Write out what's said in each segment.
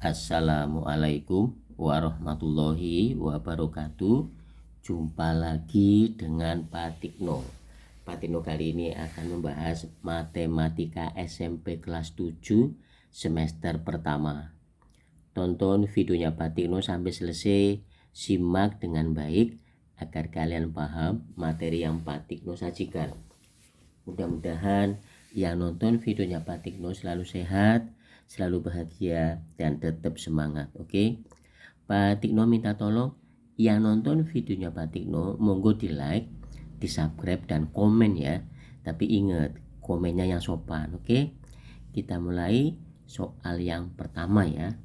Assalamualaikum warahmatullahi wabarakatuh. Jumpa lagi dengan Pak Tikno. Pak Tikno kali ini akan membahas matematika SMP kelas 7 semester pertama. Tonton videonya Pak Tikno sampai selesai, simak dengan baik agar kalian paham materi yang Pak Tikno sajikan. Mudah-mudahan yang nonton videonya Pak Tikno selalu sehat, selalu bahagia, dan tetap semangat. Oke? Pak Tikno minta tolong yang nonton videonya Pak Tikno monggo di like, di subscribe, dan komen ya. Tapi ingat, komennya yang sopan. Oke? Kita mulai soal yang pertama ya.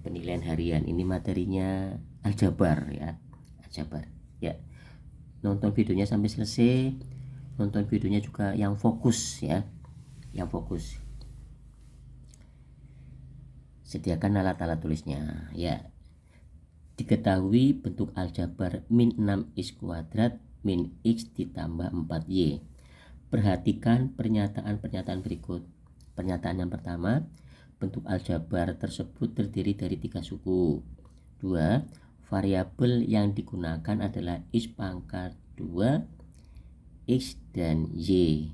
Penilaian harian, ini materinya aljabar ya. Aljabar ya. Nonton videonya sampai selesai, nonton videonya juga yang fokus ya, yang fokus. Sediakan alat-alat tulisnya ya. Diketahui bentuk aljabar min 6x kuadrat min x ditambah 4y. Perhatikan pernyataan-pernyataan berikut. Pernyataan yang pertama, bentuk aljabar tersebut terdiri dari 3 suku. 2. Variabel yang digunakan adalah x pangkat 2, x dan y.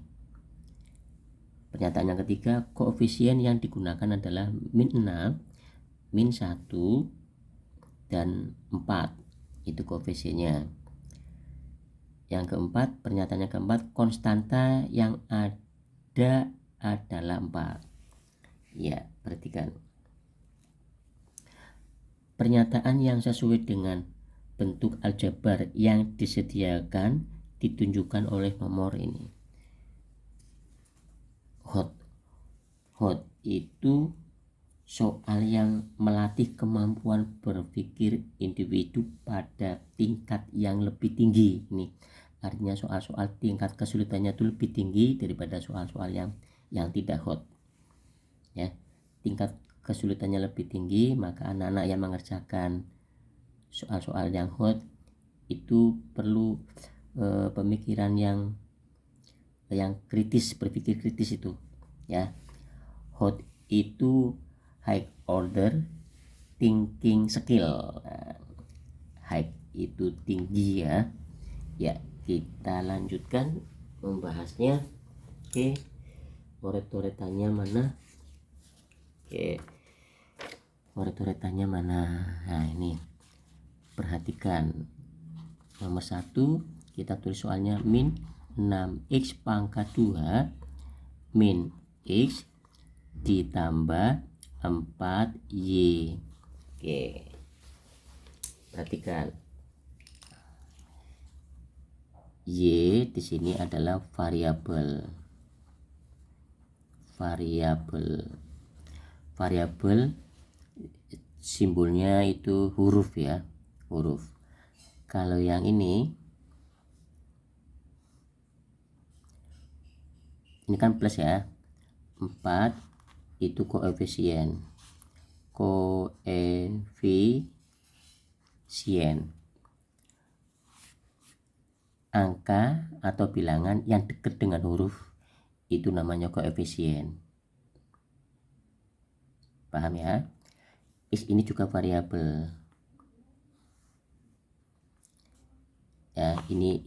Pernyataan yang ketiga, koefisien yang digunakan adalah min 6, min 1, dan 4. Itu koefisiennya. Yang keempat, pernyataan yang keempat, konstanta yang ada adalah 4. Ya, perhatikan. Pernyataan yang sesuai dengan bentuk aljabar yang disediakan ditunjukkan oleh nomor ini. Hot itu soal yang melatih kemampuan berpikir individu pada tingkat yang lebih tinggi. Ini artinya soal-soal tingkat kesulitannya itu lebih tinggi daripada soal-soal yang tidak hot ya. Tingkat kesulitannya lebih tinggi, maka anak-anak yang mengerjakan soal-soal yang hot itu perlu pemikiran yang kritis, berpikir kritis itu ya. Hot itu high order thinking skill. High itu tinggi ya. Ya, kita lanjutkan membahasnya. Oke, coret-coretannya mana? Oke, coret-coretannya mana? Nah, ini perhatikan. Nomor 1 kita tulis soalnya min 6x pangkat 2 min x ditambah 4y. Oke, perhatikan, y di sini adalah variabel. Variabel simbolnya itu huruf ya, huruf. Kalau yang ini kan plus ya. 4 itu koefisien. Angka atau bilangan yang dekat dengan huruf itu namanya koefisien. Paham ya? X ini juga variabel. Ya, ini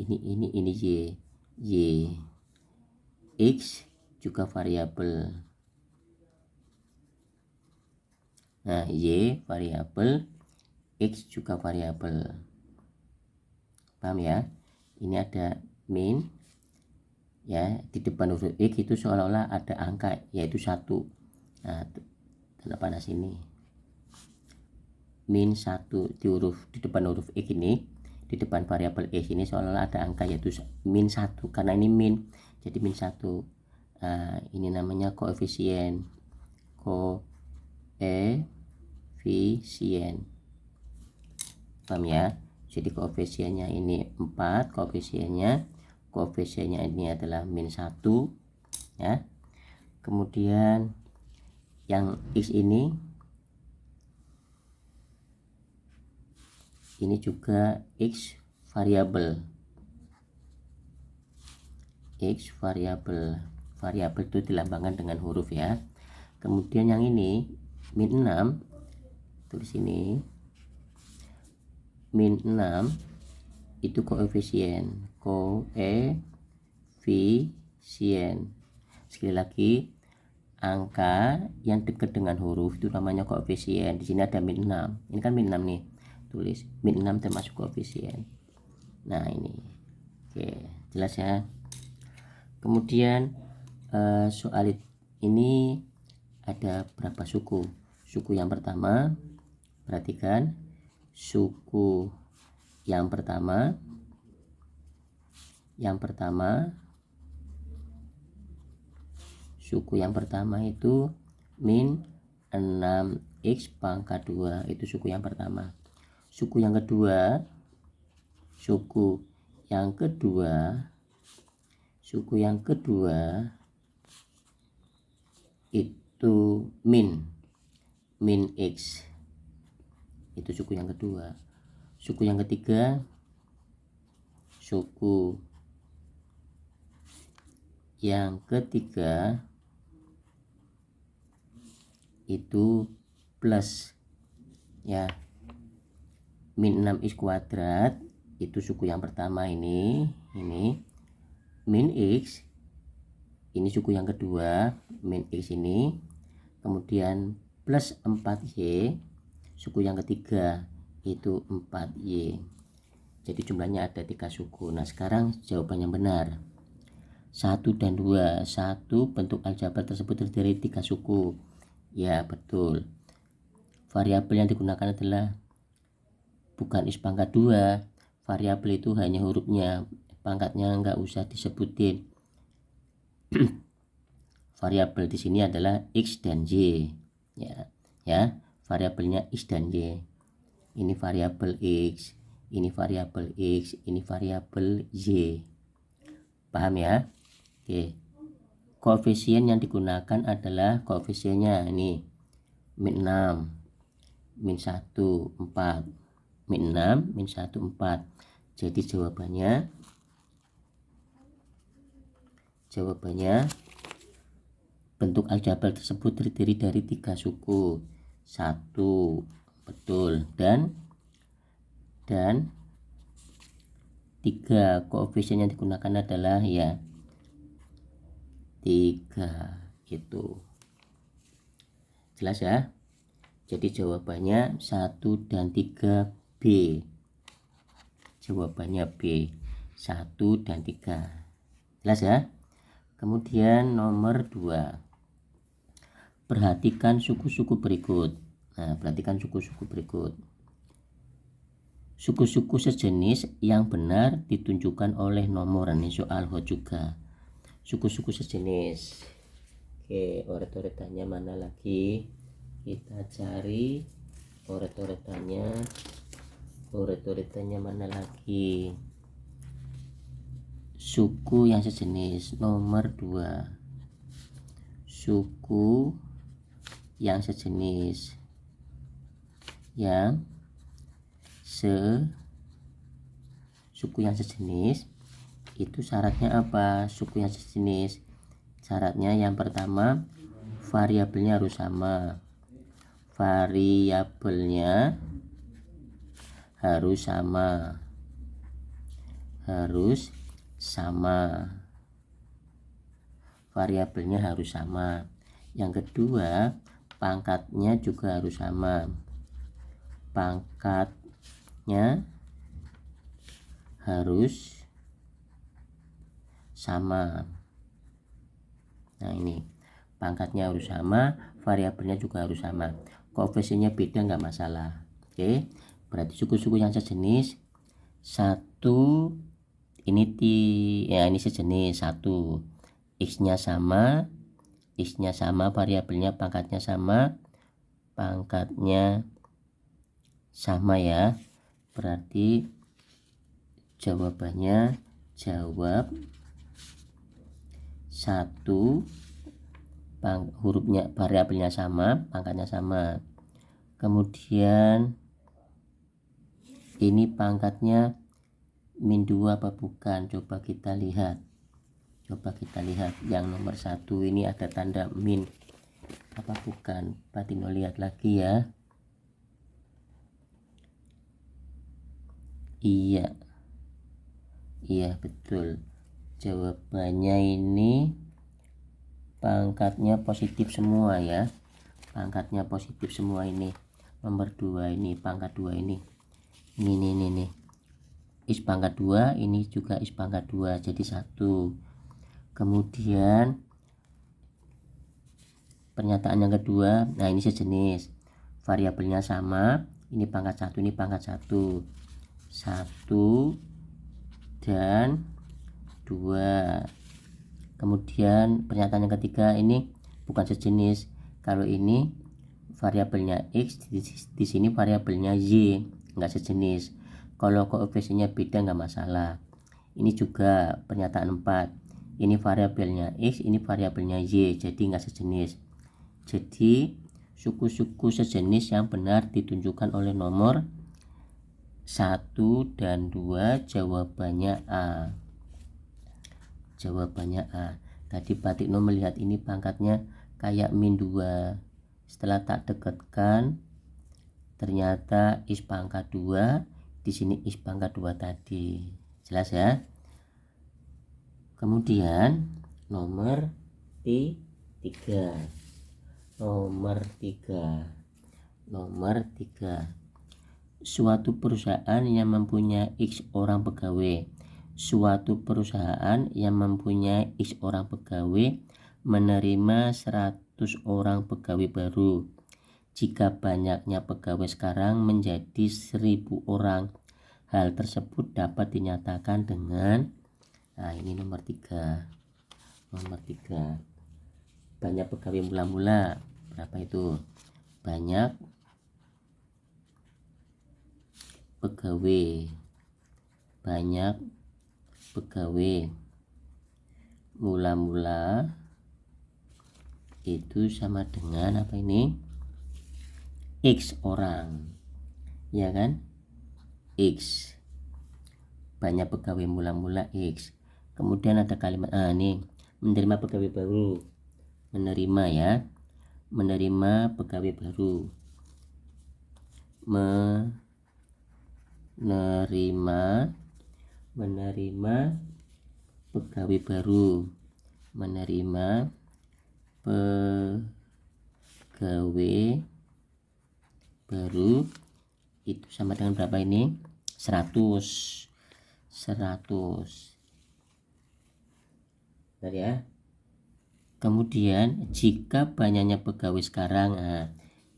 y. X juga variabel. Nah, y variabel, x juga variabel. Paham ya? Ini ada min ya, di depan huruf x itu seolah-olah ada angka yaitu 1. Nah, tanda panah sini. Min 1 di depan huruf x ini, di depan variabel x ini seolah-olah ada angka yaitu min 1 karena ini min. Jadi min 1. Nah, ini namanya koefisien. Paham ya? Jadi koefisiennya ini 4, koefisiennya ini adalah min 1 ya. Kemudian yang x ini juga x variabel. Variabel itu dilambangkan dengan huruf ya. Kemudian yang ini min 6, tulis ini, min 6 itu koefisien. Sekali lagi, angka yang dekat dengan huruf itu namanya koefisien. Di sini ada min 6. Ini kan min 6 nih. Tulis min 6 termasuk koefisien. Nah, ini. Oke, jelas ya. Kemudian soal ini ada berapa suku? Suku yang pertama, perhatikan, suku yang pertama suku yang pertama itu min 6x pangkat 2, itu suku yang pertama. Suku yang kedua itu min x, itu suku yang kedua. Suku yang ketiga itu plus ya, min 6x kuadrat itu suku yang pertama, ini min x, ini suku yang kedua, min x ini, kemudian plus 4y suku yang ketiga itu 4y. Jadi jumlahnya ada 3 suku. Nah, sekarang jawaban yang benar 1 dan 2. 1, bentuk aljabar tersebut terdiri dari 3 suku. Ya, betul. Variabel yang digunakan adalah bukan x pangkat 2. Variabel itu hanya hurufnya, pangkatnya nggak usah disebutin. Variabel di sini adalah x dan y. Ya, variabelnya x dan y. Ini variabel x, ini variabel x, ini variabel y. Paham ya? Oke. Koefisien yang digunakan adalah koefisiennya ini min 6, min 1, 4. Min 6, min 1, 4. Jadi jawabannya bentuk aljabar tersebut terdiri dari 3 suku. 1, betul, dan 3. Koefisien yang digunakan adalah ya 3, itu. Jelas ya? Jadi jawabannya 1 dan 3 B. Jawabannya B, 1 dan 3. Jelas ya? Kemudian nomor 2. Perhatikan suku-suku berikut. Nah, perhatikan suku-suku berikut. Suku-suku sejenis yang benar ditunjukkan oleh nomor. Ini soal hot juga. Suku-suku sejenis. Oke, oret-oretannya mana lagi? Kita cari oret-oretannya mana lagi? Suku yang sejenis nomor 2. Suku yang sejenis suku yang sejenis itu syaratnya apa? Suku yang sejenis syaratnya yang pertama, variabelnya harus sama. Variabelnya harus sama. Variabelnya harus sama. Yang kedua, pangkatnya juga harus sama. Pangkatnya harus sama. Nah, ini pangkatnya harus sama, variabelnya juga harus sama. Koefisiennya beda nggak masalah. Oke, berarti suku-suku yang sejenis 1 ini ini sejenis 1, x-nya sama, variabelnya pangkatnya sama ya. Berarti jawabannya jawab 1, hurufnya variabelnya sama, pangkatnya sama. Kemudian ini pangkatnya min 2 apa bukan? Coba kita lihat yang nomor 1 ini ada tanda min. Apa bukan? Patino lihat lagi ya. Iya, betul. Jawabannya ini pangkatnya positif semua ya. Pangkatnya positif semua ini. Nomor 2 ini, pangkat 2 ini. Ini nih. Is pangkat 2, ini juga is pangkat 2, jadi 1. Kemudian pernyataan yang kedua, nah ini sejenis. Variabelnya sama, ini pangkat 1, ini pangkat 1. 1 dan 2. Kemudian pernyataan yang ketiga ini bukan sejenis. Kalau ini variabelnya x, di sini variabelnya y, enggak sejenis. Kalau koefisiennya beda enggak masalah. Ini juga pernyataan 4. Ini variabelnya x, ini variabelnya y, jadi enggak sejenis. Jadi suku-suku sejenis yang benar ditunjukkan oleh nomor 1 dan 2, jawabannya A. Jawabannya A. Tadi Pak Tikno melihat ini pangkatnya kayak min 2. Setelah tak dekatkan, ternyata is pangkat 2, di sini is pangkat 2 tadi. Jelas ya? Kemudian nomor 3. Nomor 3. Suatu perusahaan yang mempunyai X orang pegawai. Suatu perusahaan yang mempunyai X orang pegawai menerima 100 orang pegawai baru. Jika banyaknya pegawai sekarang menjadi 1000 orang, hal tersebut dapat dinyatakan dengan, nah ini nomor 3. Banyak pegawai mula-mula berapa itu? Banyak pegawai mula-mula itu sama dengan apa ini? X orang, ya kan? X, banyak pegawai mula-mula X. Kemudian ada kalimat nih, menerima pegawai baru. Menerima ya, menerima pegawai baru. Menerima pegawai baru. Menerima pegawai baru itu sama dengan berapa ini? 100. Bentar ya. Kemudian jika banyaknya pegawai sekarang,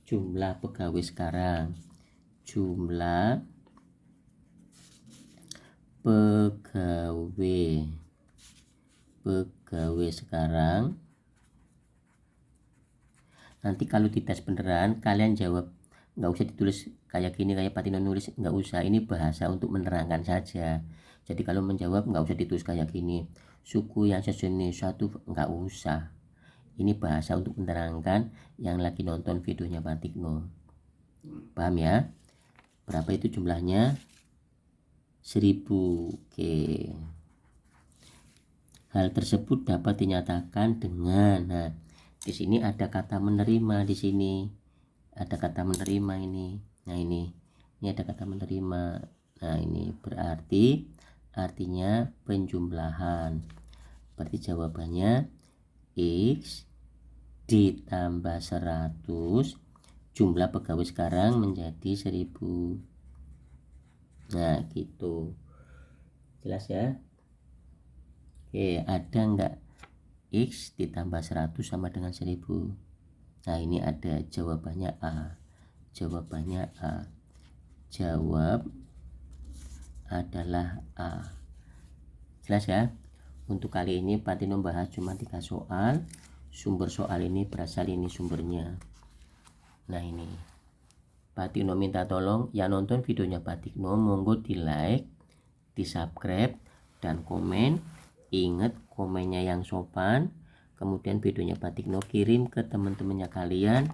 jumlah pegawai sekarang. Jumlah pegawai sekarang. Nanti kalau dites beneran kalian jawab, nggak usah ditulis kayak gini, kayak Pak Tino nulis, nggak usah. Ini bahasa untuk menerangkan saja. Jadi kalau menjawab nggak usah ditulis kayak gini, suku yang sejenis satu, nggak usah. Ini bahasa untuk menerangkan yang lagi nonton videonya Pak Tikno. Paham ya? Berapa itu jumlahnya? 1000. Oke. Hal tersebut dapat dinyatakan dengan, nah di sini ada kata menerima, di sini ada kata menerima ini. Nah ini ada kata menerima. Nah ini berarti artinya penjumlahan. Berarti jawabannya X ditambah 100, jumlah pegawai sekarang menjadi 1000. Nah gitu, jelas ya? Oke, ada enggak X ditambah 100 sama dengan 1000? Nah ini ada, jawabannya A. Jawab adalah A. Jelas ya? Untuk kali ini Pak Tino bahas cuma 3 soal. Sumber soal ini berasal ini sumbernya. Nah ini Pak Tino minta tolong yang nonton videonya Pak Tino, monggo di like, di subscribe, dan komen. Ingat komennya yang sopan. Kemudian videonya Pak Tikno kirim ke teman-temannya kalian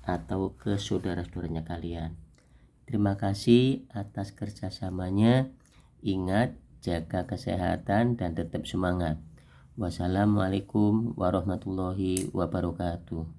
atau ke saudara-saudaranya kalian. Terima kasih atas kerjasamanya. Ingat, jaga kesehatan dan tetap semangat. Wassalamualaikum warahmatullahi wabarakatuh.